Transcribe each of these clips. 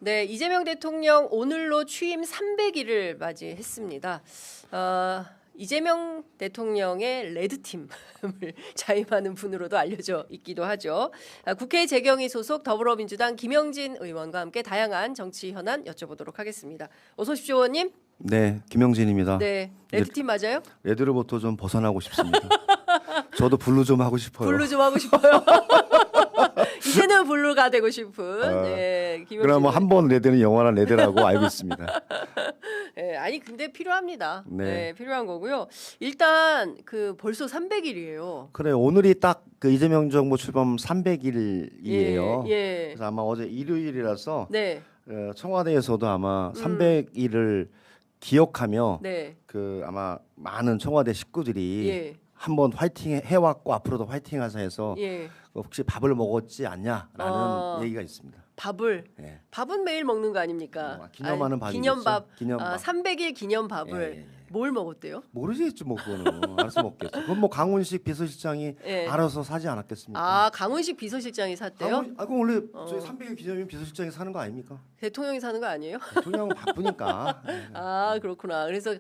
네, 이재명 대통령 오늘로 취임 300일을 맞이했습니다. 이재명 대통령의 레드팀을 자임하는 분으로도 알려져 있기도 하죠. 국회 재경위 소속 더불어민주당 김영진 의원과 함께 다양한 정치 현안 여쭤보도록 하겠습니다. 어서 오십시오, 의원님. 네, 김영진입니다. 네, 레드팀 맞아요? 레드로부터 좀 벗어나고 싶습니다. 저도 블루 좀 하고 싶어요. 블루 좀 하고 싶어요. 이제는 블루가 되고 싶은. 네, 김영진. 그럼 한 번 레드는 영원한 레드라고 알고 있습니다. 네, 아니 근데 필요합니다. 네. 네, 필요한 거고요. 일단 그 벌써 300일이에요. 그래, 오늘이 딱 그 이재명 정부 출범 300일이에요. 예. 그래서 아마 어제 일요일이라서 네. 청와대에서도 아마 300일을 기억하며 네. 그 아마 많은 청와대 식구들이 예. 한번 화이팅 해왔고 앞으로도 화이팅하자 해서 예. 혹시 밥을 먹었지 않냐라는 얘기가 있습니다. 밥을 네. 밥은 매일 먹는 거 아닙니까? 기념하는 아니, 밥이겠죠. 기념밥. 기념밥. 300일 기념밥을 예. 뭘 먹었대요? 모르겠죠, 뭐 그거는 알아서 먹겠죠. 그건 뭐 강훈식 비서실장이 예. 알아서 사지 않았겠습니까? 아, 강훈식 비서실장이 샀대요? 그럼 원래 저희 300일 기념일 비서실장이 사는 거 아닙니까? 대통령이 사는 거 아니에요? 대통령은 바쁘니까. 아, 그렇구나. 그래서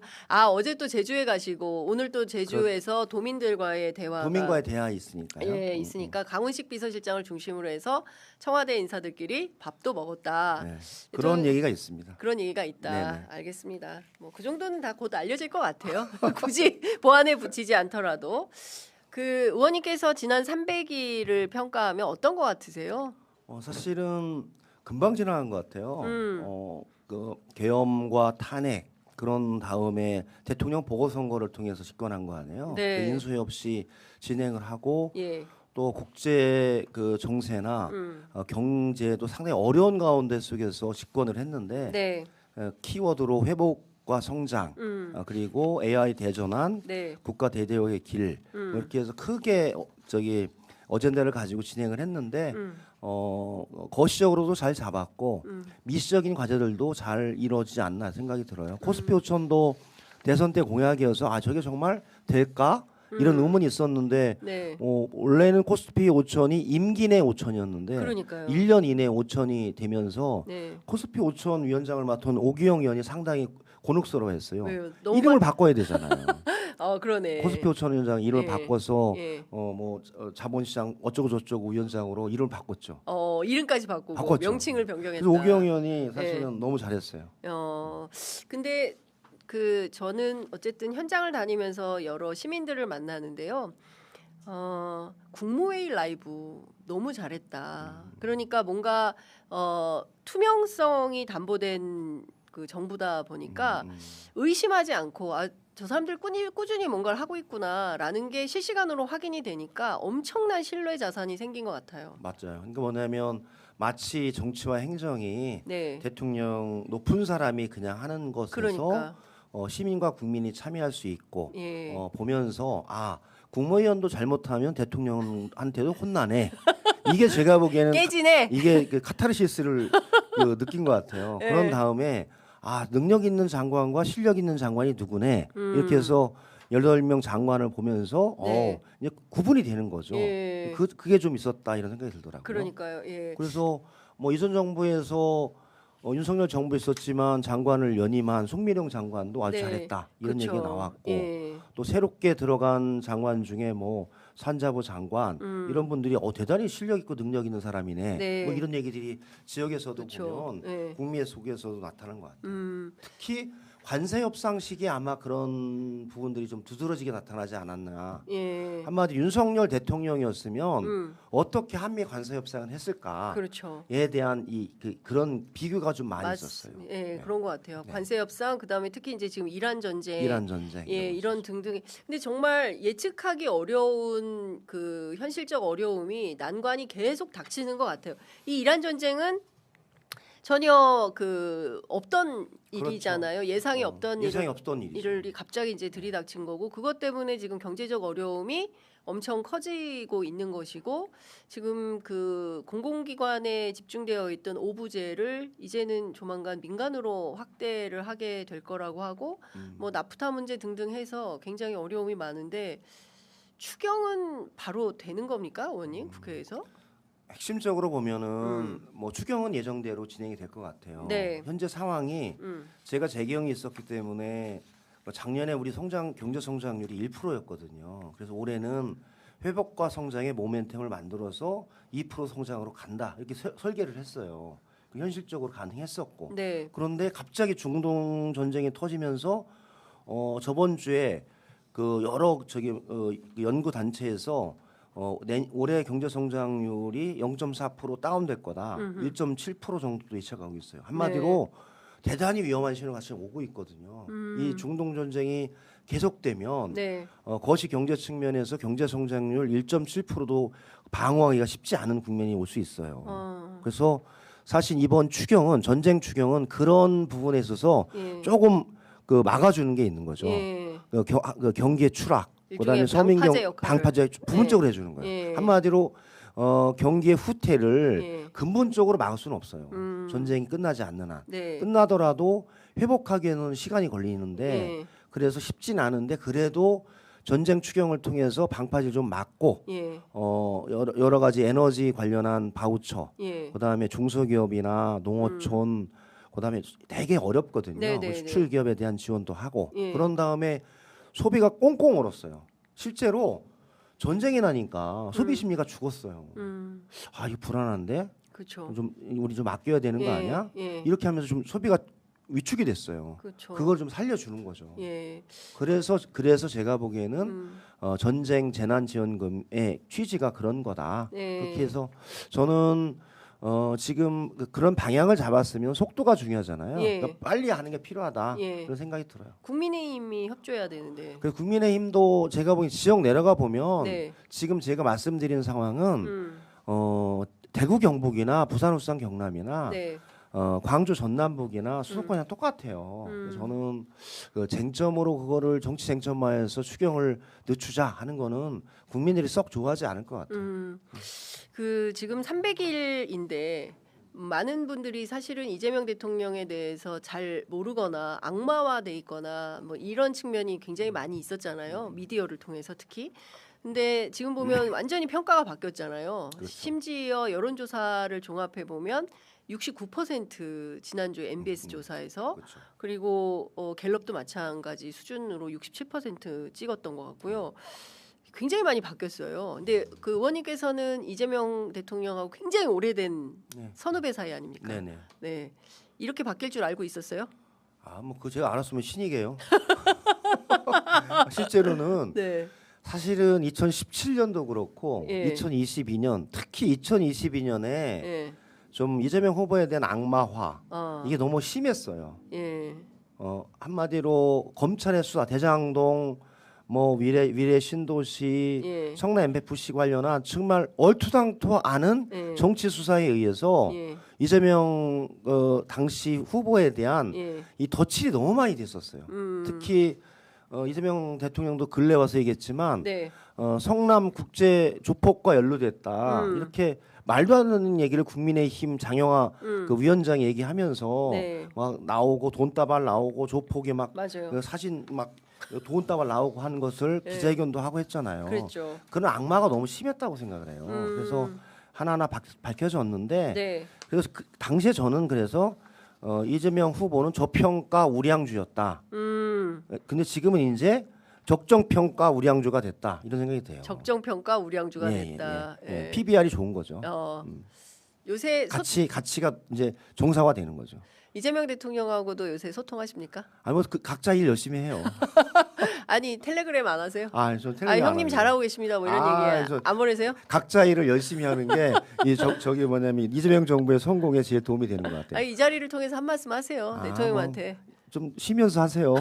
어제 또 제주에 가시고 오늘 또 제주에서 도민들과의 대화가 도민과의 대화에 있으니까요. 예, 있으니까 강훈식 비서실장을 중심으로 해서 청와대 인사들끼리 밥도 먹었다. 네. 그런 얘기가 있습니다. 그런 얘기가 있다. 네네. 알겠습니다. 뭐 그 정도는 다 곧 알려질 것 같아요. 굳이 보안에 붙이지 않더라도. 그 의원님께서 지난 300일을 평가하면 어떤 것 같으세요? 사실은 금방 지나간 것 같아요. 음. 그 계엄과 탄핵 그런 다음에 대통령 보궐선거를 통해서 집권한 거 아니에요. 네. 그 인수위 없이 진행을 하고 예. 또 국제 그 정세나 경제도 상당히 어려운 가운데 속에서 집권을 했는데 네. 키워드로 회복과 성장 그리고 AI 대전환 네. 국가 대대역의 길 이렇게 해서 크게 어젠다를 가지고 진행을 했는데 거시적으로도 잘 잡았고 미시적인 과제들도 잘 이루어지지 않나 생각이 들어요. 코스피 5천도 대선 때 공약이어서 저게 정말 될까? 이런 의문이 있었는데 네. 원래는 코스피 5천이 임기 내 5천이었는데 그러니까요. 1년 이내 5천이 되면서 네. 코스피 5천 위원장을 맡은 오규영 의원이 상당히 곤혹스러워했어요. 왜요? 너무 이름을 바꿔야 되잖아요. 그러네. 코스피 5천 위원장 이름을 예. 바꿔서 예. 자본시장 어쩌고 저쩌고 위원장으로 이름을 바꿨죠. 이름까지 바꾸고 바꿨죠. 명칭을 변경했다. 그래서 오규영 의원이 사실은 너무 잘했어요. 근데 저는 어쨌든 현장을 다니면서 여러 시민들을 만나는데요. 국무회의 라이브 너무 잘했다. 그러니까 뭔가 투명성이 담보된 그 정부다 보니까 의심하지 않고 저 사람들 꾸준히 뭔가를 하고 있구나라는 게 실시간으로 확인이 되니까 엄청난 신뢰 자산이 생긴 것 같아요. 맞아요. 그러니까 뭐냐면 마치 정치와 행정이 네. 대통령 높은 사람이 그냥 하는 것에서 그러니까. 시민과 국민이 참여할 수 있고 예. 보면서 국무위원도 잘못하면 대통령한테도 혼나네. 이게 제가 보기에는 깨지네. 이게 그 카타르시스를 느낀 것 같아요. 예. 그런 다음에 능력 있는 장관과 실력 있는 장관이 누구네. 이렇게 해서 18명 장관을 보면서 네. 이제 구분이 되는 거죠. 예. 그게 좀 있었다 이런 생각이 들더라고요. 그러니까요. 예. 그래서 뭐 이전 정부에서 윤석열 정부 있었지만 장관을 연임한 송미령 장관도 아주 네. 잘했다 이런 그쵸. 얘기가 나왔고 예. 또 새롭게 들어간 장관 중에 뭐 산자부 장관 이런 분들이 대단히 실력 있고 능력 있는 사람이네. 네. 뭐 이런 얘기들이 지역에서도 그쵸. 보면 예. 국민의 속에서도 나타나는 것 같아요. 특히 관세 협상식에 아마 그런 부분들이 좀 두드러지게 나타나지 않았나. 예. 한마디 윤석열 대통령이었으면 어떻게 한미 관세 협상을 했을까? 그렇죠. 에 대한 그런 비교가 좀 많이 있었어요. 예, 네. 그런 것 같아요. 네. 관세 협상, 그다음에 특히 이제 지금 이란 전쟁, 이란 전쟁, 이런 등등. 근데 정말 예측하기 어려운 그 현실적 어려움이 난관이 계속 닥치는 것 같아요. 이 이란 전쟁은 전혀 없던 그렇죠. 일이잖아요. 예상이 없던 없던 일이죠. 일이 갑자기 이제 들이닥친 거고 그것 때문에 지금 경제적 어려움이 엄청 커지고 있는 것이고 지금 그 공공기관에 집중되어 있던 오부제를 이제는 조만간 민간으로 확대를 하게 될 거라고 하고 뭐 나프타 문제 등등 해서 굉장히 어려움이 많은데 추경은 바로 되는 겁니까, 의원님? 국회에서? 핵심적으로 보면은 뭐 추경은 예정대로 진행이 될 것 같아요. 네. 현재 상황이 제가 재경이 있었기 때문에 작년에 우리 경제 성장률이 1%였거든요. 그래서 올해는 회복과 성장의 모멘텀을 만들어서 2% 성장으로 간다 이렇게 설계를 했어요. 현실적으로 가능했었고. 네. 그런데 갑자기 중동 전쟁이 터지면서 저번 주에 그 여러 연구 단체에서 올해 경제 성장률이 0.4% 다운될 거다. 1.7% 정도 예측하고 있어요. 한마디로 대단히 위험한 신호가 지금 오고 있거든요. 이 중동 전쟁이 계속되면 네. 거시 경제 측면에서 경제 성장률 1.7%도 방어하기가 쉽지 않은 국면이 올 수 있어요. 그래서 사실 이번 전쟁 추경은 그런 부분에 있어서 예. 조금 그 막아주는 게 있는 거죠. 예. 그 경기의 추락, 그다음에 일종의 서민경 방파제 역할을. 방파제 부분적으로 해주는 거예요. 예. 한마디로 경기의 후퇴를 예. 근본적으로 막을 수는 없어요. 전쟁이 끝나지 않는 한. 네. 끝나더라도 회복하기에는 시간이 걸리는데 예. 그래서 쉽진 않은데 그래도 전쟁 추경을 통해서 방파제 좀 막고 예. 여러 가지 에너지 관련한 바우처, 예. 그다음에 중소기업이나 농어촌, 그다음에 되게 어렵거든요. 네, 네, 수출 기업에 대한 지원도 하고 예. 그런 다음에 소비가 꽁꽁 얼었어요. 실제로 전쟁이 나니까 소비 심리가 죽었어요. 아, 이거 불안한데 그렇죠. 우리 좀 아껴야 되는 거 예. 아니야? 예. 이렇게 하면서 좀 소비가 위축이 됐어요. 그렇죠. 그걸 좀 살려주는 거죠. 예. 그래서 제가 보기에는 전쟁 재난지원금의 취지가 그런 거다. 네. 그렇게 해서 저는 지금 그런 방향을 잡았으면 속도가 중요하잖아요. 예. 그러니까 빨리 하는 게 필요하다. 예. 그런 생각이 들어요. 국민의힘이 협조해야 되는데. 그래서 국민의힘도 제가 보기 지역 내려가 보면 네. 지금 제가 말씀드린 상황은 대구 경북이나 부산 울산 경남이나 네. 광주 전남북이나 수도권이랑 똑같아요. 그래서 저는 그 쟁점으로 그거를 정치 쟁점화해서 추경을 늦추자 하는 거는 국민들이 썩 좋아하지 않을 것 같아요. 그 지금 300일인데 많은 분들이 사실은 이재명 대통령에 대해서 잘 모르거나 악마화돼 있거나 뭐 이런 측면이 굉장히 많이 있었잖아요. 미디어를 통해서 특히. 근데 지금 보면 완전히 평가가 바뀌었잖아요. 그렇죠. 심지어 여론조사를 종합해 보면 69% 지난주 MBS 조사에서 그렇죠. 그리고 갤럽도 마찬가지 수준으로 67% 찍었던 것 같고요. 굉장히 많이 바뀌었어요. 근데 그 의원님께서는 이재명 대통령하고 굉장히 오래된 네. 선후배 사이 아닙니까? 네네. 네. 이렇게 바뀔 줄 알고 있었어요? 뭐 그 제가 알았으면 신이게요. 실제로는 네. 사실은 2017년도 그렇고 예. 2022년 특히 2022년에 예. 좀 이재명 후보에 대한 악마화 이게 너무 심했어요. 예. 한마디로 검찰의 수사 대장동 뭐 위례 신도시 예. 성남 MBC 관련한 정말 얼토당토 않은 예. 정치 수사에 의해서 예. 이재명 당시 후보에 대한 예. 이 덧칠이 너무 많이 됐었어요. 특히 이재명 대통령도 근래 와서 얘기했지만 네. 성남 국제 조폭과 연루됐다 이렇게 말도 안 되는 얘기를 국민의힘 장영하 그 위원장이 얘기하면서 네. 막 나오고 돈다발 나오고 조폭이 막 맞아요. 그 사진 막 돈다발 나오고 하는 것을 네. 기자회견도 하고 했잖아요. 그랬죠. 그런 악마가 너무 심했다고 생각을 해요. 그래서 하나하나 밝혀졌는데 네. 그래서 당시에 저는 그래서 이재명 후보는 저평가 우량주였다. 근데 지금은 이제 적정평가 우량주가 됐다 이런 생각이 돼요. 적정평가 우량주가 예, 됐다. 예. 예. PBR이 좋은 거죠. 요새 가치가 이제 정상화되는 거죠. 이재명 대통령하고도 요새 소통하십니까? 뭐 각자 일 열심히 해요. 아니 텔레그램 안 하세요? 저 텔레그램 안 형님 하죠. 잘하고 계십니다. 뭐 이런 얘기 안 보내세요? 각자 일을 열심히 하는 게 저기 뭐냐면 이재명 정부의 성공에 제일 도움이 되는 것 같아요. 이 자리를 통해서 한 말씀 하세요. 대통령한테. 좀 쉬면서 하세요.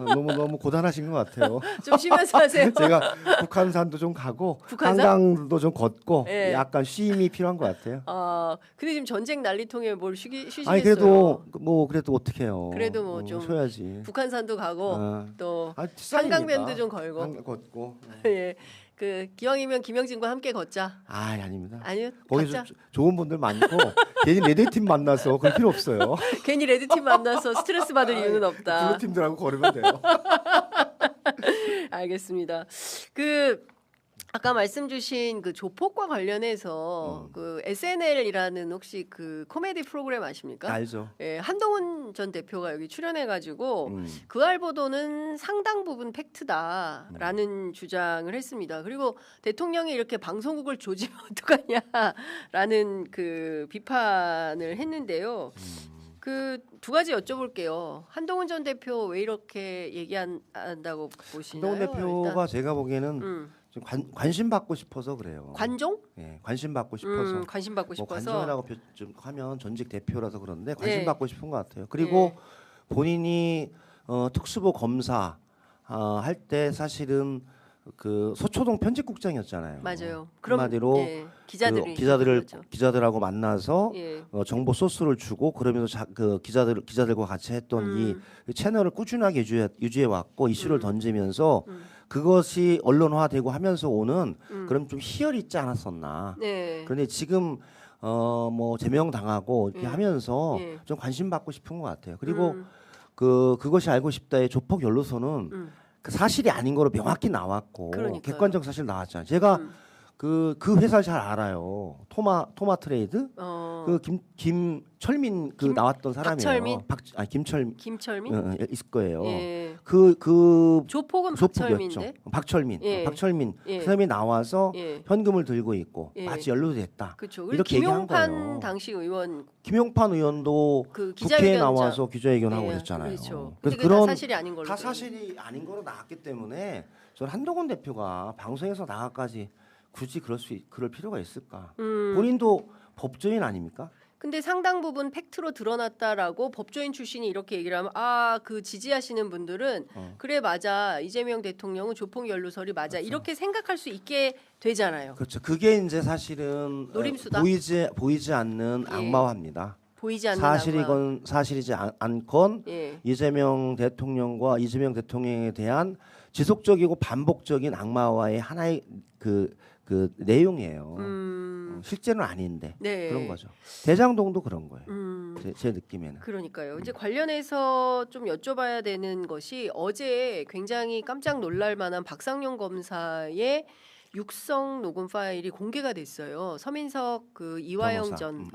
너무 고단하신 것 같아요. 좀 쉬면서 하세요. 제가 북한산도 좀 가고 북한산? 한강도 좀 걷고 예. 약간 쉼이 필요한 것 같아요. 근데 지금 전쟁 난리통에 뭘 쉬시겠어요? 아니 그래도 어떻게 해요? 그래도 뭐 좀 쉬어야지. 북한산도 가고 또 뒷산이니까. 한강변도 좀 걸고. 한강 걷고. 예. 그 기왕이면 김영진과 함께 걷자. 아닙니다. 아니요. 거기 가자. 좋은 분들 많고 괜히 레드팀 만나서 그럴 필요 없어요. 괜히 레드팀 만나서 스트레스 받을 이유는 없다. 블루팀들하고 걸으면 돼요. 알겠습니다. 그 아까 말씀 주신 그 조폭과 관련해서 그 SNL이라는 혹시 그 코미디 프로그램 아십니까? 알죠. 예, 한동훈 전 대표가 여기 출연해가지고 그 알보도는 상당 부분 팩트다라는 주장을 했습니다. 그리고 대통령이 이렇게 방송국을 조지면 어떡하냐라는 그 비판을 했는데요. 그 두 가지 여쭤볼게요. 한동훈 전 대표 왜 이렇게 얘기한다고 보시나요? 한동훈 대표가 일단? 제가 보기에는 좀 관심 받고 싶어서 그래요. 관종? 예, 관심 받고 싶어서. 관심 받고 뭐 싶어서. 관종이라고 좀 하면 전직 대표라서 그러는데 관심 네. 받고 싶은 것 같아요. 그리고 본인이 특수부 검사 할 때 사실은 그 서초동 편집국장이었잖아요. 맞아요. 한마디로 예, 기자들이 기자들하고 만나서 예. 정보 소스를 주고 그러면서 그 기자들과 같이 했던 이 채널을 꾸준하게 유지해 왔고 이슈를 던지면서 그것이 언론화되고 하면서 오는 그럼 좀 희열이 있지 않았었나. 네. 그런데 지금 뭐 제명 당하고 이렇게 하면서 예. 좀 관심 받고 싶은 것 같아요. 그리고 그것이 알고 싶다의 조폭 연루소는 그 사실이 아닌 거로 명확히 나왔고 그러니까요. 객관적 사실 나왔잖아요. 제가 그 회사를 잘 알아요. 토마 트레이드 그 김철민 그 나왔던 사람이에요. 박철민? 김철민? 있을 거예요. 예. 그 조폭은 조폭이었죠. 박철민인데. 박철민 예. 그 사람이 나와서 예. 현금을 들고 있고 예. 마치 연루됐다. 그렇죠. 이렇게 얘기한 거예요. 김용판 당시 의원 김용판 의원도 그 국회에 나와서 기자회견하고 예, 그랬잖아요. 그렇죠. 그래서 그게 다 사실이 아닌 걸로. 다 사실이 아닌 거로 나왔기 때문에 저는 한동훈 대표가 방송에서 나가까지 굳이 그럴 필요가 있을까? 본인도 법조인 아닙니까? 근데 상당 부분 팩트로 드러났다라고 법조인 출신이 이렇게 얘기를 하면 그 지지하시는 분들은 그래 맞아 이재명 대통령은 조폭 연루설이 맞아 그렇죠. 이렇게 생각할 수 있게 되잖아요. 그렇죠. 그게 이제 사실은 노림수다? 보이지 않는 예. 악마화입니다. 보이지 않는 사실이건 사실이지 않건 예. 이재명 대통령과 이재명 대통령에 대한 지속적이고 반복적인 악마화의 하나의 그 내용이에요. 실제는 아닌데 네. 그런 거죠. 대장동도 그런 거예요. 제 느낌에는. 그러니까요. 이제 관련해서 좀 여쭤봐야 되는 것이 어제 굉장히 깜짝 놀랄 만한 박상용 검사의 육성 녹음 파일이 공개가 됐어요. 서민석 그 이화영 변호사. 전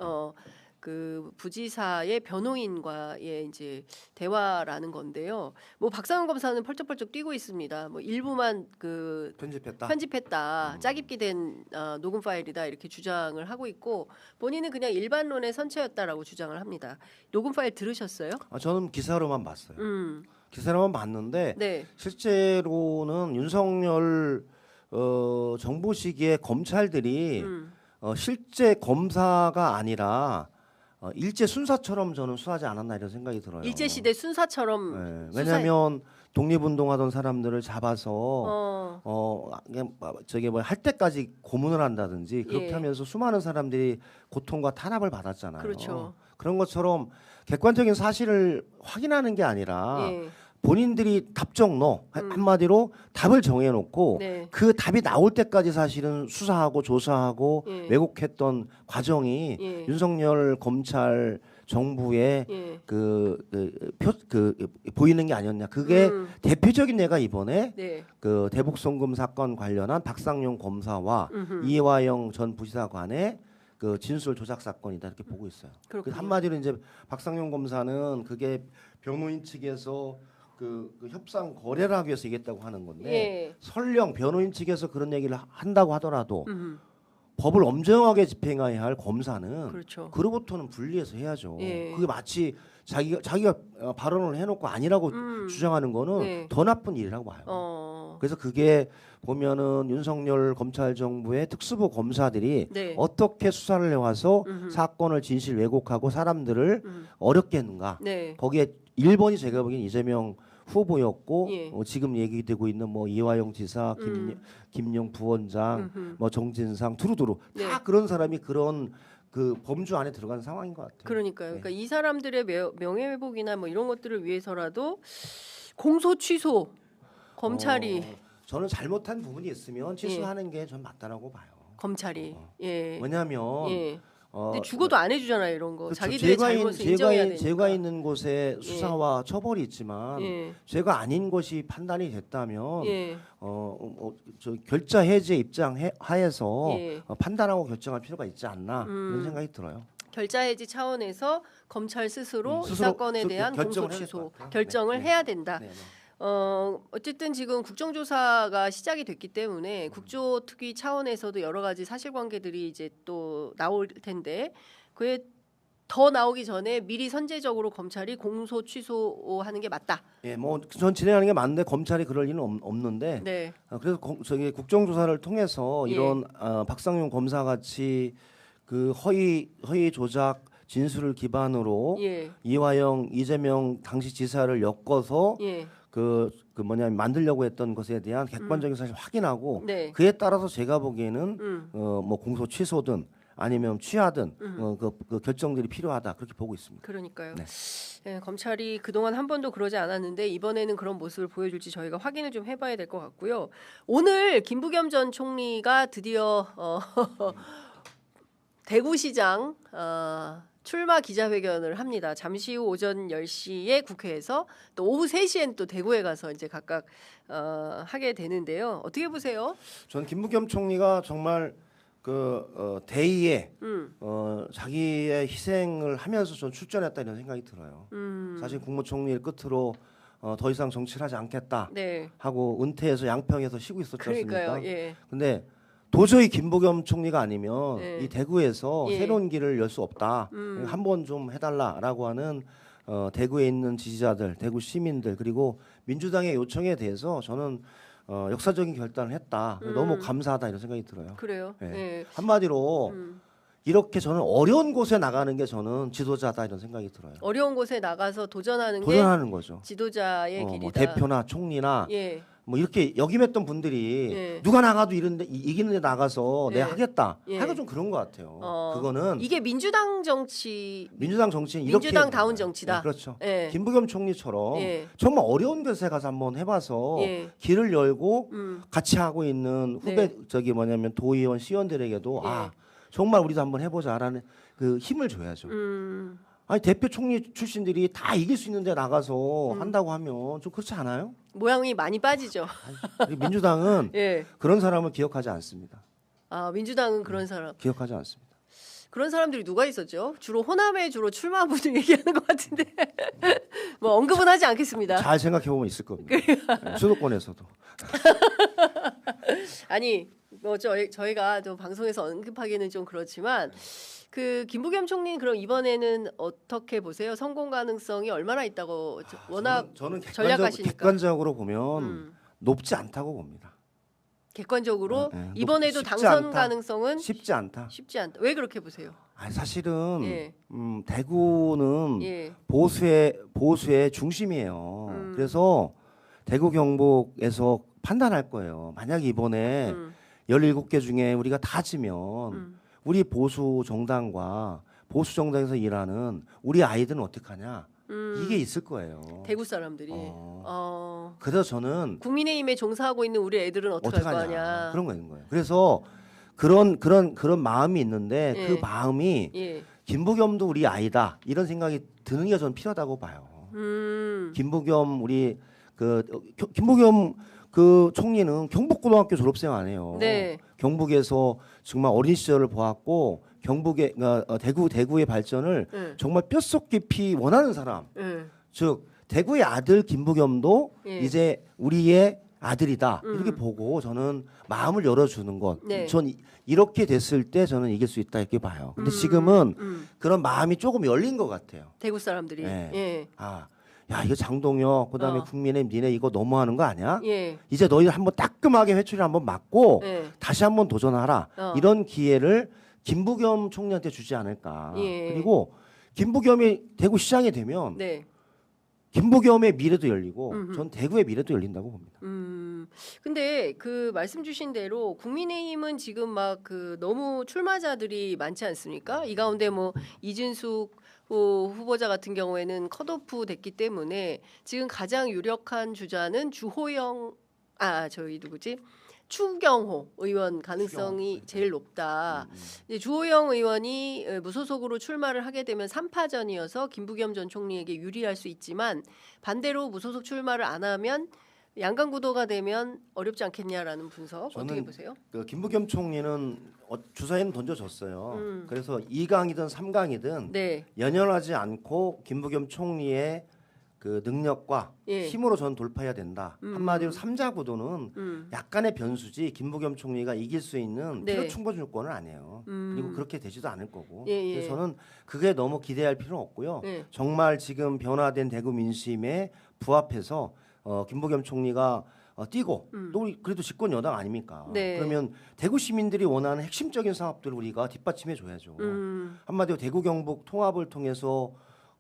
그 부지사의 변호인과의 이제 대화라는 건데요. 뭐 박상용 검사는 펄쩍펄쩍 뛰고 있습니다. 뭐 일부만 그 편집했다. 짜깁기 된 녹음 파일이다 이렇게 주장을 하고 있고 본인은 그냥 일반론의 선체였다라고 주장을 합니다. 녹음 파일 들으셨어요? 저는 기사로만 봤어요. 기사로만 봤는데 네. 실제로는 윤석열 정부 시기에 검찰들이 실제 검사가 아니라 일제 순사처럼 저는 수사하지 않았나 이런 생각이 들어요. 일제 시대 순사처럼. 네. 왜냐하면 독립운동하던 사람들을 잡아서 그냥 저게 뭐 할 때까지 고문을 한다든지 그렇게 예. 하면서 수많은 사람들이 고통과 탄압을 받았잖아요. 그렇죠. 그런 것처럼 객관적인 사실을 확인하는 게 아니라 예. 본인들이 답정너 한마디로 답을 정해놓고 네. 그 답이 나올 때까지 사실은 수사하고 조사하고 예. 왜곡했던 과정이 예. 윤석열 검찰 정부의 예. 보이는 게 아니었냐. 그게 대표적인 예가 이번에 네. 그 대북 송금 사건 관련한 박상용 검사와 이화영 전 부지사 간의 그 진술 조작 사건이다 이렇게 보고 있어요. 그렇군요. 한마디로 이제 박상용 검사는 그게 변호인 측에서 그 협상 거래를 하기 위해서 얘기했다고 하는 건데 예. 설령 변호인 측에서 그런 얘기를 한다고 하더라도 법을 엄정하게 집행해야 할 검사는 그렇죠. 그로부터는 분리해서 해야죠. 예. 그게 마치 자기가 발언을 해놓고 아니라고 주장하는 거는 네. 더 나쁜 일이라고 봐요. 그래서 그게 보면은 윤석열 검찰 정부의 특수부 검사들이 네. 어떻게 수사를 해와서 사건을 진실 왜곡하고 사람들을 어렵게 했는가. 네. 거기에 1번이 제가 보기엔 이재명 후보였고 예. 지금 얘기되고 있는 뭐 이화영 지사, 김용 부원장, 뭐 정진상 두루두루 네. 다 그런 사람이 그런 그 범주 안에 들어간 상황인 것 같아요. 그러니까요. 네. 그러니까 이 사람들의 명예회복이나 뭐 이런 것들을 위해서라도 공소 취소 검찰이 저는 잘못한 부분이 있으면 취소하는 게 전 맞다라고 봐요. 검찰이 예. 왜냐하면 예. 근데 죽어도 안 해주잖아요 이런 거. 그렇죠. 자기들의 잘못을 인정해야 되니까. 죄가 있는 곳에 수사와 처벌이 있지만 예. 죄가 아닌 것이 판단이 됐다면 예. 저 결자 해제 입장 하에서 예. 판단하고 결정할 필요가 있지 않나 이런 생각이 들어요. 결자 해지 차원에서 검찰 스스로 이 스스로 사건에 대한 공소 결정을 해야 취소 될것 같아요. 결정을 네. 해야 된다. 네, 네. 어쨌든 지금 국정조사가 시작이 됐기 때문에 국조특위 차원에서도 여러 가지 사실관계들이 이제 또 나올 텐데 그에 더 나오기 전에 미리 선제적으로 검찰이 공소 취소하는 게 맞다. 예, 뭐 전 진행하는 게 맞는데 검찰이 그럴 리는 없는데 네, 그래서 저기 국정조사를 통해서 예. 이런 박상용 검사 같이 그 허위 조작 진술을 기반으로 예, 이화영, 이재명 당시 지사를 엮어서 예, 만들려고 했던 것에 대한 객관적인 사실 확인하고 네, 그에 따라서 제가 보기에는 뭐 공소 취소든 아니면 취하든 그 결정들이 필요하다 그렇게 보고 있습니다. 그러니까요. 네. 예, 검찰이 그동안 한 번도 그러지 않았는데 이번에는 그런 모습을 보여줄지 저희가 확인을 좀 해봐야 될 것 같고요. 오늘 김부겸 전 총리가 드디어 대구시장 출마 기자회견을 합니다. 잠시 후 오전 10시에 국회에서 또 오후 3시엔 또 대구에 가서 이제 각각 하게 되는데요. 어떻게 보세요? 전 김부겸 총리가 정말 대의에 자기의 희생을 하면서 전 출전했다 이런 생각이 들어요. 사실 국무총리를 끝으로 더 이상 정치를 하지 않겠다 네, 하고 은퇴해서 양평에서 쉬고 있었지 그러니까요. 않습니까? 예, 근데 도저히 김부겸 총리가 아니면 네. 이 대구에서 예. 새로운 길을 열 수 없다. 한번 좀 해달라라고 하는 대구에 있는 지지자들, 대구 시민들 그리고 민주당의 요청에 대해서 저는 역사적인 결단을 했다. 너무 감사하다 이런 생각이 들어요. 그래요. 예. 예. 한마디로 이렇게 저는 어려운 곳에 나가는 게 저는 지도자다 이런 생각이 들어요. 어려운 곳에 나가서 도전하는 게 도전하는 거죠. 지도자의 뭐 길이다. 대표나 총리나 예, 뭐 이렇게 역임했던 분들이 예. 누가 나가도 이런데 이기는 데 나가서 예. 내가 하겠다 예. 하기가 좀 그런 것 같아요. 그거는 이게 민주당 정치, 민주당 정치인 이렇게 민주당다운 해야 돼요. 정치다. 네, 그렇죠. 예. 김부겸 총리처럼 예. 정말 어려운 곳에 가서 한번 해봐서 예. 길을 열고 음. 같이 하고 있는 후배 네. 도의원 시의원들에게도 예. 정말 우리도 한번 해보자라는 그 힘을 줘야죠. 아니 대표 총리 출신들이 다 이길 수 있는데 나가서 한다고 하면 좀 그렇지 않아요? 모양이 많이 빠지죠. 우리 민주당은 예. 그런 사람을 기억하지 않습니다. 민주당은 그런 사람. 기억하지 않습니다. 그런 사람들이 누가 있었죠? 주로 호남에 주로 출마한 분들 얘기하는 것 같은데 뭐 언급은 하지 않겠습니다. 잘 생각해 보면 있을 겁니다. 네, 수도권에서도. 아니 뭐 저희가 좀 방송에서 언급하기는 좀 그렇지만 그 김부겸 총리는 그럼 이번에는 어떻게 보세요? 성공 가능성이 얼마나 있다고 워낙 저는 전략가시니까. 객관적으로 보면 높지 않다고 봅니다. 객관적으로 네, 이번에도 쉽지 당선 않다. 가능성은 쉽지 않다. 쉽지 않다. 왜 그렇게 보세요? 사실은 예. 대구는 예. 보수의 중심이에요. 그래서 대구 경북에서 판단할 거예요. 만약 이번에 17개 중에 우리가 다 지면 우리 보수 정당과 보수 정당에서 일하는 우리 아이들은 어떡하냐? 이게 있을 거예요. 대구 사람들이 그래서 저는 국민의힘에 종사하고 있는 우리 애들은 어떻게 할 어떡하냐 거냐. 그런 거 있는 거예요. 그래서 그런 마음이 있는데 예. 그 마음이 예. 김부겸도 우리 아이다 이런 생각이 드는 게 저는 필요하다고 봐요. 김부겸 김부겸 그 총리는 경북고등학교 졸업생 아니에요. 네. 경북에서 정말 어린 시절을 보았고 경북의 대구의 발전을 예. 정말 뼛속 깊이 원하는 사람. 예. 즉 대구의 아들 김부겸도 예. 이제 우리의 아들이다 이렇게 보고 저는 마음을 열어주는 것. 네. 전 이렇게 됐을 때 저는 이길 수 있다 이렇게 봐요. 근데 지금은 그런 마음이 조금 열린 것 같아요. 대구 사람들이. 네. 예. 야 이거 장동혁 그다음에 국민의힘 니네 이거 너무하는 거 아니야? 예. 이제 너희들 한번 따끔하게 회초리 한번 맞고 예. 다시 한번 도전하라. 이런 기회를 김부겸 총리한테 주지 않을까. 예. 그리고 김부겸이 대구 시장이 되면 네. 김부겸의 미래도 열리고 전 대구의 미래도 열린다고 봅니다. 근데 그 말씀 주신 대로 국민의힘은 지금 막 그 너무 출마자들이 많지 않습니까? 이 가운데 뭐 이준숙 후보자 같은 경우에는 컷오프 됐기 때문에 지금 가장 유력한 주자는 주호영 저희 누구지? 추경호 의원 가능성이 제일 높다. 이제 주호영 의원이 무소속으로 출마를 하게 되면 3파전이어서 김부겸 전 총리에게 유리할 수 있지만 반대로 무소속 출마를 안 하면 양강구도가 되면 어렵지 않겠냐라는 분석 어떻게 보세요? 그 김부겸 총리는 주사위는 던져줬어요. 그래서 2강이든 3강이든 네. 연연하지 않고 김부겸 총리의 그 능력과 예. 힘으로 저는 돌파해야 된다. 한마디로 3자 구도는 약간의 변수지 김부겸 총리가 이길 수 있는 네. 필요 충분 조건은 아니에요. 그리고 그렇게 되지도 않을 거고. 예, 예. 그래서 저는 그게 너무 기대할 필요는 없고요. 예. 정말 지금 변화된 대구 민심에 부합해서 김부겸 총리가 뛰고 또 그래도 집권 여당 아닙니까? 네. 그러면 대구 시민들이 원하는 핵심적인 사업들을 우리가 뒷받침해 줘야죠. 한마디로 대구 경북 통합을 통해서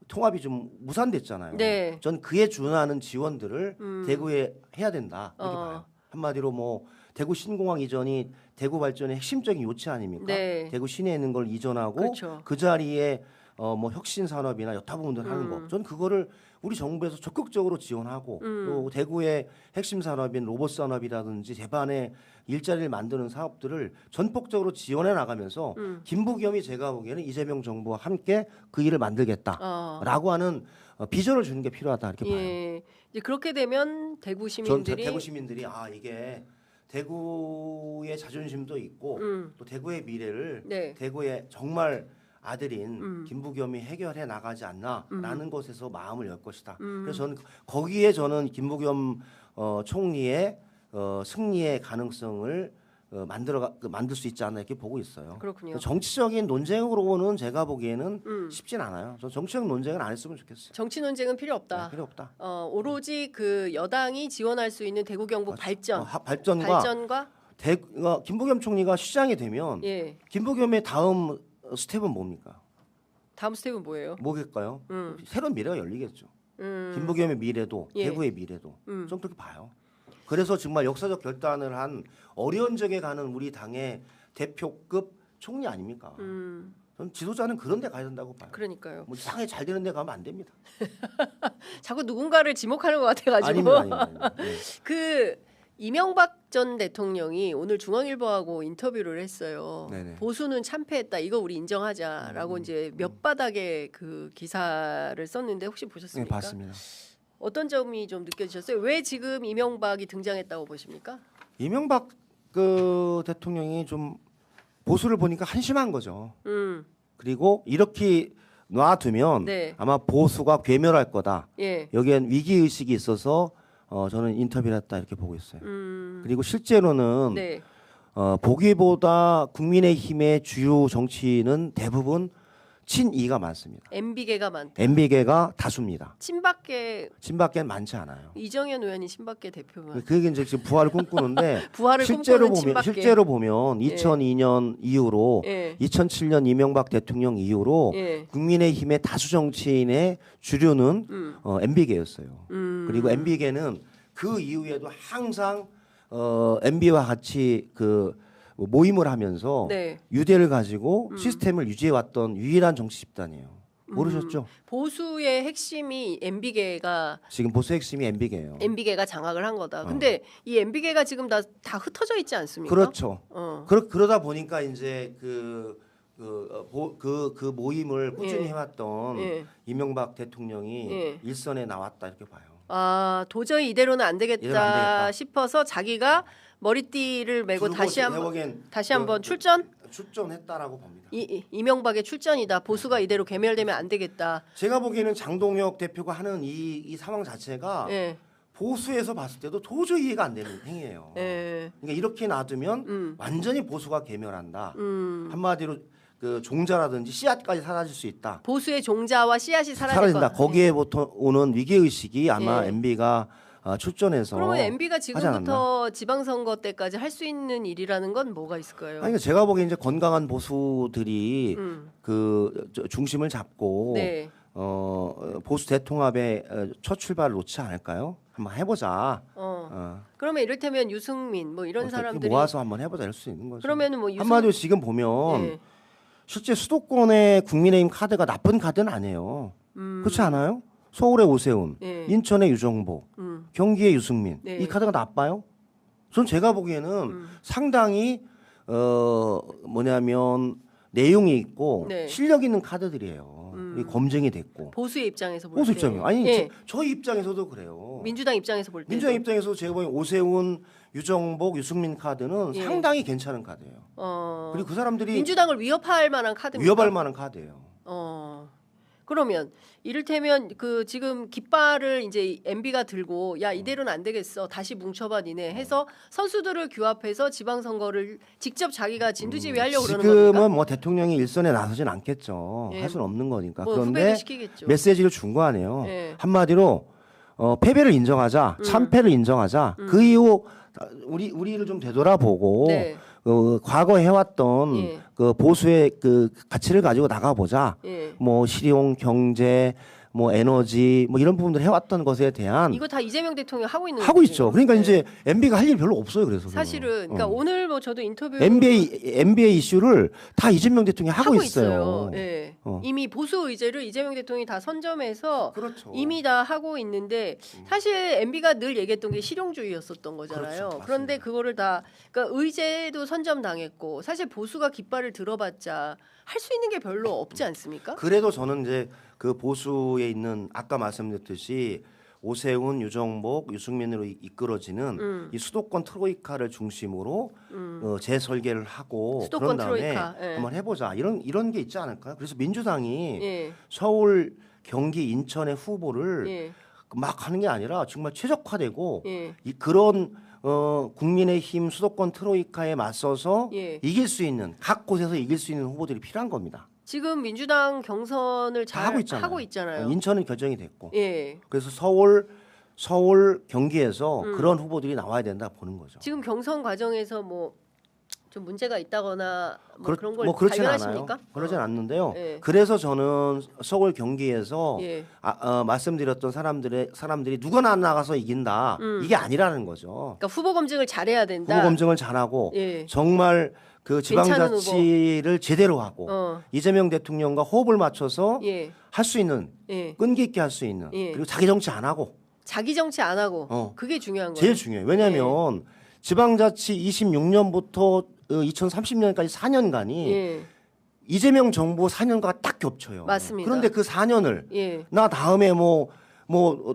통합이 좀 무산됐잖아요. 네. 전 그에 준하는 지원들을 대구에 해야 된다 이렇게 봐요. 한마디로 뭐 대구 신공항 이전이 대구 발전의 핵심적인 요치 아닙니까? 네. 대구 시내에 있는 걸 이전하고 그렇죠. 그 자리에 뭐 혁신 산업이나 여타 부분들 하는 거. 전 그거를 우리 정부에서 적극적으로 지원하고 또 대구의 핵심 산업인 로봇 산업이라든지 대반의 일자리를 만드는 사업들을 전폭적으로 지원해 나가면서 김부겸이 제가 보기에는 이재명 정부와 함께 그 일을 만들겠다라고 하는 비전을 주는 게 필요하다 이렇게 봐요. 예. 이제 그렇게 되면 대구 전 시민들이 대구 시민들이 이게 대구의 자존심도 있고 또 대구의 미래를 네. 대구의 정말 아들인 김부겸이 해결해 나가지 않나라는 것에서 마음을 열 것이다. 그래서 저는 거기에 저는 김부겸 총리의 승리의 가능성을 만들 수 있지 않나 이렇게 보고 있어요. 그렇군요. 정치적인 논쟁으로는 제가 보기에는 쉽진 않아요. 저 정치적 논쟁은 안 했으면 좋겠어요. 정치 논쟁은 필요 없다. 네, 필요 없다. 오로지 그 여당이 지원할 수 있는 대구 경북 발전, 발전과 김부겸 총리가 시장이 되면 예. 김부겸의 다음 스텝은 뭡니까? 다음 스텝은 뭐예요? 뭐겠까요? 새로운 미래가 열리겠죠. 음. 김부겸의 미래도 예. 대구의 미래도 좀 그렇게 봐요. 그래서 정말 역사적 결단을 한 어려운 적에 가는 우리 당의 대표급 총리 아닙니까? 저는 지도자는 그런 데 가야 된다고 봐요. 그러니까요. 뭐 이상하게 잘 되는 데 가면 안 됩니다. 자꾸 누군가를 지목하는 것 같아가지고. 아닙니다. 네. 그 이명박 전 대통령이 오늘 중앙일보하고 인터뷰를 했어요. 네네. 보수는 참패했다. 이거 우리 인정하자라고 이제 몇 바닥의 그 기사를 썼는데 혹시 네, 보셨습니까? 봤습니다. 어떤 점이 좀 느껴지셨어요? 왜 지금 이명박이 등장했다고 보십니까? 이명박 그 대통령이 좀 보수를 보니까 한심한 거죠. 그리고 이렇게 놔두면 네. 아마 보수가 괴멸할 거다. 예. 여기엔 위기 의식이 있어서 저는 인터뷰를 했다 이렇게 보고 있어요. 그리고 실제로는 네. 보기보다 국민의힘의 주요 정치인은 대부분 친이가 많습니다. MB계가 많다. MB계가 다수입니다. 친박계 많지 않아요. 이정현 의원이 친박계 대표만. 그게 이제 지금 부활을 꿈꾸는데 부활을 꿈꾸는 친박계. 실제로 보면 2002년 이후로 예. 2007년 이명박 대통령 이후로 예. 국민의힘의 다수 정치인의 주류는 MB계였어요. 그리고 MB계는 그 이후에도 항상 MB와 같이 그 모임을 하면서 네. 유대를 가지고 시스템을 유지해왔던 유일한 정치 집단이에요. 모르셨죠? 보수의 핵심이 MB계가 지금 보수 핵심이 MB계예요. MB계가 장악을 한 거다. 근데 이 MB계가 지금 다 흩어져 있지 않습니까? 그렇죠. 어. 그러다 보니까 이제 그 모임을 꾸준히 예. 해왔던 예. 이명박 대통령이 예. 일선에 나왔다 이렇게 봐요. 도저히 이대로는 안 이대로는 되겠다 안 되겠다. 싶어서 자기가 머리띠를 메고 다시 한번 출전했다라고 봅니다. 이명박의 출전이다. 보수가 이대로 괴멸되면 안 되겠다. 제가 보기에는 장동혁 대표가 하는 이 상황 자체가 예. 보수에서 봤을 때도 도저히 이해가 안 되는 행위예요. 예. 그러니까 이렇게 놔두면 완전히 보수가 괴멸한다. 한마디로 그 종자라든지 씨앗까지 사라질 수 있다. 보수의 종자와 씨앗이 사라질 사라진다. 것. 거기에부터 오는 위기 의식이 아마 예. MB가 출전해서 그러면 MB가 하지 않았나? 지금부터 지방선거 때까지 할 수 있는 일이라는 건 뭐가 있을까요? 아니 제가 보기엔 이제 건강한 보수들이 중심을 잡고 네. 보수 대통합의 첫 출발을 놓지 않을까요? 한번 해보자. 그러면 이를테면 유승민 뭐 이런 사람들이 모아서 한번 해보자 할 수 있는 거죠. 그러면은 뭐 한마디로 지금 보면 예. 실제 수도권의 국민의힘 카드가 나쁜 카드는 아니에요. 그렇지 않아요? 서울의 오세훈, 예. 인천의 유정보, 경기의 유승민 네. 이 카드가 나빠요? 전 제가 보기에는 상당히 뭐냐면 내용이 있고 네. 실력 있는 카드들이에요. 그리고 검증이 됐고. 보수의 입장에서 볼 보수 때. 입장이요. 아니 예. 저희 입장에서도 그래요. 민주당 입장에서 볼 때. 민주당 입장에서 제가 보기엔 오세훈, 유정복, 유승민 카드는 예. 상당히 괜찮은 카드예요. 그리고 그 사람들이 민주당을 위협할 만한 카드입니까? 위협할 만한 카드예요. 그러면 이를테면 그 지금 깃발을 이제 MB가 들고 야 이대로는 안 되겠어 다시 뭉쳐봐 니네 해서 선수들을 규합해서 지방선거를 직접 자기가 진두지휘하려고 그러는 지금은 겁니까? 뭐 대통령이 일선에 나서진 않겠죠. 예. 할 수는 없는 거니까. 뭐 그런데 후배를 시키겠죠. 메시지를 준 거 아니에요. 예. 한마디로 패배를 인정하자, 참패를 인정하자. 그 이후 우리를 좀 되돌아보고 네. 과거 해왔던 예. 그 보수의 그 가치를 가지고 나가보자. 예. 뭐 실용, 경제, 뭐 에너지, 뭐 이런 부분들 해왔던 것에 대한 이거 다 이재명 대통령이 하고 있는 하고 거지. 있죠. 그러니까 네. 이제 MB가 할 일 별로 없어요. 그래서 사실은 그러니까 오늘 뭐 저도 인터뷰 NBA 이슈를 다 이재명 대통령이 하고 있어요. 예. 어. 이미 보수 의제를 이재명 대통령이 다 선점해서 그렇죠. 이미 다 하고 있는데 사실 MB가 늘 얘기했던 게 실용주의였었던 거잖아요. 그렇죠. 그런데 맞습니다. 그거를 다 그러니까 의제도 선점당했고 사실 보수가 깃발을 들어봤자 할 수 있는 게 별로 없지 않습니까? 그래도 저는 이제 그 보수에 있는 아까 말씀드렸듯이 오세훈, 유정복, 유승민으로 이끌어지는 이 수도권 트로이카를 중심으로 재설계를 하고 수도권 그런 다음에 트로이카, 예. 한번 해보자 이런 게 있지 않을까요? 그래서 민주당이 예. 서울, 경기, 인천의 후보를 예. 막 하는 게 아니라 정말 최적화되고 예. 그런 국민의힘 수도권 트로이카에 맞서서 예. 이길 수 있는 각 곳에서 이길 수 있는 후보들이 필요한 겁니다. 지금 민주당 경선을 다 잘 하고 있잖아요. 있잖아요. 인천은 결정이 됐고. 예. 그래서 서울, 경기에서 그런 후보들이 나와야 된다 보는 거죠. 지금 경선 과정에서 뭐 좀 문제가 있다거나 뭐 그런 걸 그렇진 발견하십니까? 않아요. 그러진 않는데요. 예. 그래서 저는 서울 경기에서 예. 말씀드렸던 사람들이 누가 나가서 이긴다 이게 아니라는 거죠. 그러니까 후보 검증을 잘해야 된다. 후보 검증을 잘하고 예. 정말 그 괜찮은 지방자치를 제대로 하고 어. 이재명 대통령과 호흡을 맞춰서 예. 할 수 있는 예. 끈기 있게 할 수 있는 예. 그리고 자기 정치 안 하고 자기 정치 안 하고 그게 중요한 거예요. 제일 중요해요. 왜냐하면 지방자치 26년부터 2030년까지 4년간이 예. 이재명 정부 4년과 딱 겹쳐요. 맞습니다. 그런데 그 4년을 예. 나 다음에 뭐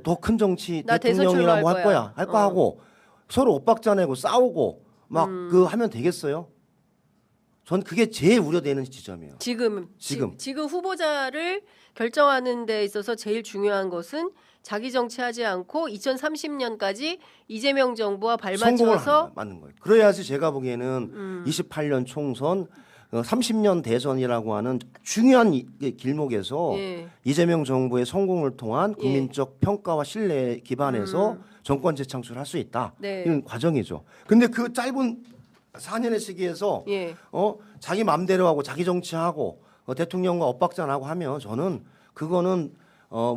더 큰 정치 나 대선 대통령이나 뭐 할 출마할 거야 할 거 하고 서로 엇박자 내고 싸우고 막 그 하면 되겠어요? 전 그게 제일 우려되는 지점이에요. 지금 후보자를 결정하는 데 있어서 제일 중요한 것은 자기 정치하지 않고 2030년까지 이재명 정부와 성공을 발맞춰서 맞는 거예요. 그래야지 제가 보기에는 28년 총선 30년 대선이라고 하는 중요한 길목에서 예. 이재명 정부의 성공을 통한 국민적 평가와 신뢰에 기반해서 정권 재창출할 수 있다. 네. 이런 과정이죠. 근데 그 짧은 4년의 시기에서 예. 자기 마음대로 하고 자기 정치하고 대통령과 엇박자 나고 하면 저는 그거는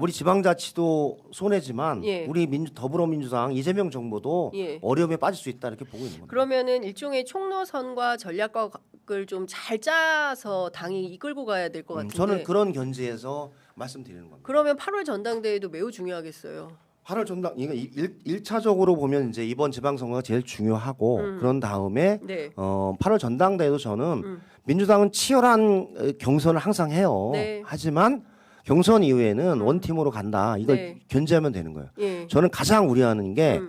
우리 지방자치도 손해지만 예. 우리 더불어민주당 이재명 정부도 예. 어려움에 빠질 수 있다 이렇게 보고 있는 겁니다. 그러면은 일종의 총로선과 전략을 좀 잘 짜서 당이 이끌고 가야 될 것 같은데. 저는 그런 견지에서 말씀드리는 겁니다. 그러면 8월 전당대회도 매우 중요하겠어요. 8월 전당 이거 1차적으로 보면 이제 이번 지방선거가 제일 중요하고 그런 다음에 네. 8월 전당대회도 저는 민주당은 치열한 경선을 항상 해요. 네. 하지만 경선 이후에는 원팀으로 간다. 이걸 네. 견제하면 되는 거예요. 예. 저는 가장 우려하는 게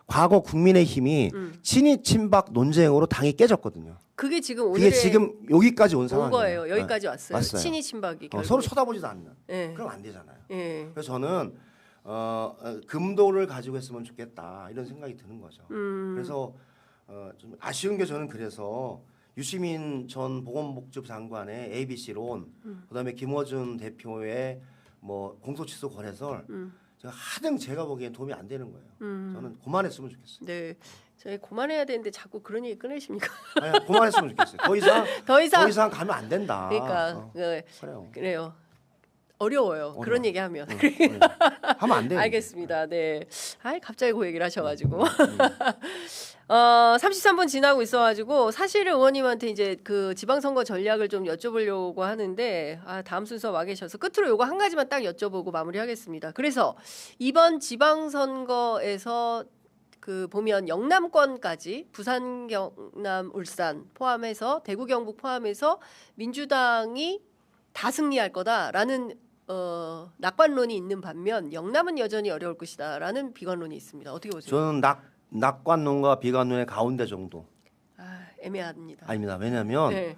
과거 국민의힘이 친이 친박 논쟁으로 당이 깨졌거든요. 그게 지금 그게 오늘의 지금 여기까지 온 온 상황이에요. 거예요. 여기까지 왔어요. 왔어요. 친이 친박이 결국. 서로 쳐다보지도 않는. 예. 그럼 안 되잖아요. 예. 그래서 저는 금도를 가지고 했으면 좋겠다 이런 생각이 드는 거죠. 그래서 좀 아쉬운 게 저는 그래서 유시민 전 보건복지부 장관의 ABC론, 그다음에 김어준 대표의 뭐 공소취소 거래설, 제가 보기엔 도움이 안 되는 거예요. 저는 그만했으면 좋겠어요. 네. 저희 그만해야 되는데 자꾸 그런 얘기 꺼내십니까? 아니, 그만했으면 좋겠어요. 더 이상 가면 안 된다. 그러니까 그래요. 그래요. 어려워요. 그런 얘기하면. 하면 안 돼요. 알겠습니다. 네. 아이 갑자기 그 얘기를 하셔가지고 33분 지나고 있어가지고 사실은 의원님한테 이제 그 지방선거 전략을 좀 여쭤보려고 하는데 다음 순서 와 계셔서 끝으로 요거 한 가지만 딱 여쭤보고 마무리하겠습니다. 그래서 이번 지방선거에서 그 보면 영남권까지 부산, 경남, 울산 포함해서 대구, 경북 포함해서 민주당이 다 승리할 거다라는 낙관론이 있는 반면 영남은 여전히 어려울 것이다라는 비관론이 있습니다. 어떻게 보세요? 저는 낙관론과 비관론의 가운데 정도. 애매합니다. 아닙니다. 왜냐하면 네.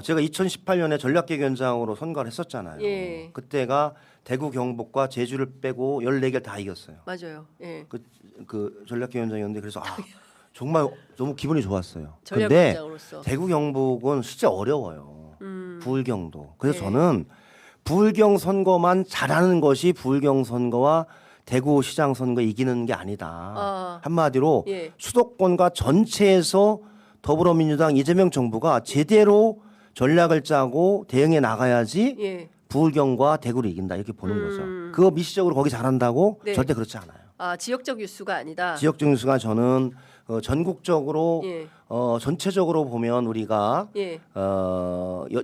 제가 2018년에 전략개혁위원장으로 선거를 했었잖아요. 예. 그때가 대구, 경북과 제주를 빼고 14개를 다 이겼어요. 맞아요. 예. 그 전략개혁위원장이었는데 그래서 정말 너무 기분이 좋았어요. 근데 전략위원장으로서. 대구, 경북은 진짜 어려워요. 부울경도. 그래서 예. 저는 부울경 선거만 잘하는 것이 부울경 선거와 대구 시장 선거 이기는 게 아니다. 한마디로 예. 수도권과 전체에서 더불어민주당 이재명 정부가 제대로 전략을 짜고 대응해 나가야지 예. 부울경과 대구를 이긴다 이렇게 보는 거죠. 그거 미시적으로 거기 잘한다고 네. 절대 그렇지 않아요. 지역적 뉴스가 아니다. 지역적 뉴스가 저는 전국적으로 예. 전체적으로 보면 우리가 예.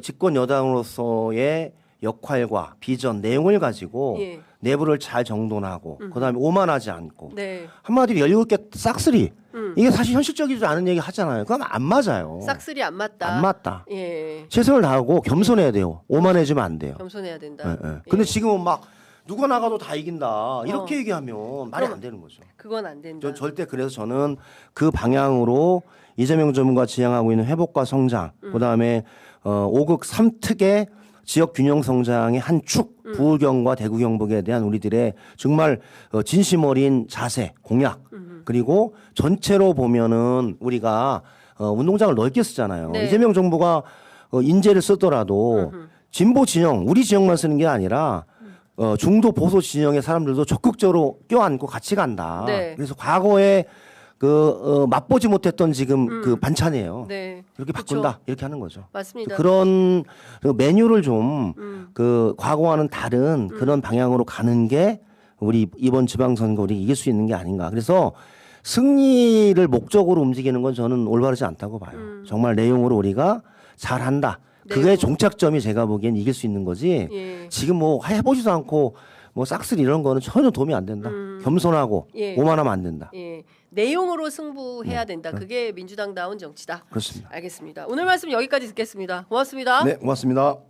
집권 여당으로서의 역할과 비전 내용을 가지고 예. 내부를 잘 정돈하고 그다음에 오만하지 않고 네. 한마디로 17개 싹쓸이 이게 사실 현실적이지 않은 얘기 하잖아요. 그럼 안 맞아요. 싹쓸이 안 맞다. 안 맞다. 예. 최선을 다하고 겸손해야 돼요. 오만해지면 안 돼요. 겸손해야 된다. 예, 예. 예. 근데 지금은 막 누가 나가도 다 이긴다 이렇게 얘기하면 말이 안 되는 거죠. 그건 안 된다. 전 절대 그래서 저는 그 방향으로 이재명 정부가 지향하고 있는 회복과 성장, 그다음에 5극 3특의 지역 균형 성장의 한 축, 부울경과 대구 경북에 대한 우리들의 정말 진심 어린 자세, 공약, 그리고 전체로 보면은 우리가 운동장을 넓게 쓰잖아요. 네. 이재명 정부가 인재를 쓰더라도 진보 진영, 우리 지역만 쓰는 게 아니라 중도 보수 진영의 사람들도 적극적으로 껴안고 같이 간다. 네. 그래서 과거에 맛보지 못했던 지금 그 반찬이에요. 네. 이렇게 그쵸. 바꾼다 이렇게 하는 거죠. 맞습니다. 그런 그 메뉴를 좀 그 과거와는 다른 그런 방향으로 가는 게 우리 이번 지방선거 우리 이길 수 있는 게 아닌가. 그래서 승리를 목적으로 움직이는 건 저는 올바르지 않다고 봐요. 정말 내용으로 우리가 잘한다. 그게 내용. 종착점이 제가 보기엔 이길 수 있는 거지. 예. 지금 뭐 해보지도 않고 뭐 싹쓸이 이런 거는 전혀 도움이 안 된다. 겸손하고 예. 오만하면 안 된다. 예. 내용으로 승부해야 된다. 그게 민주당다운 정치다. 그렇습니다. 알겠습니다. 오늘 말씀 여기까지 듣겠습니다. 고맙습니다. 네, 고맙습니다.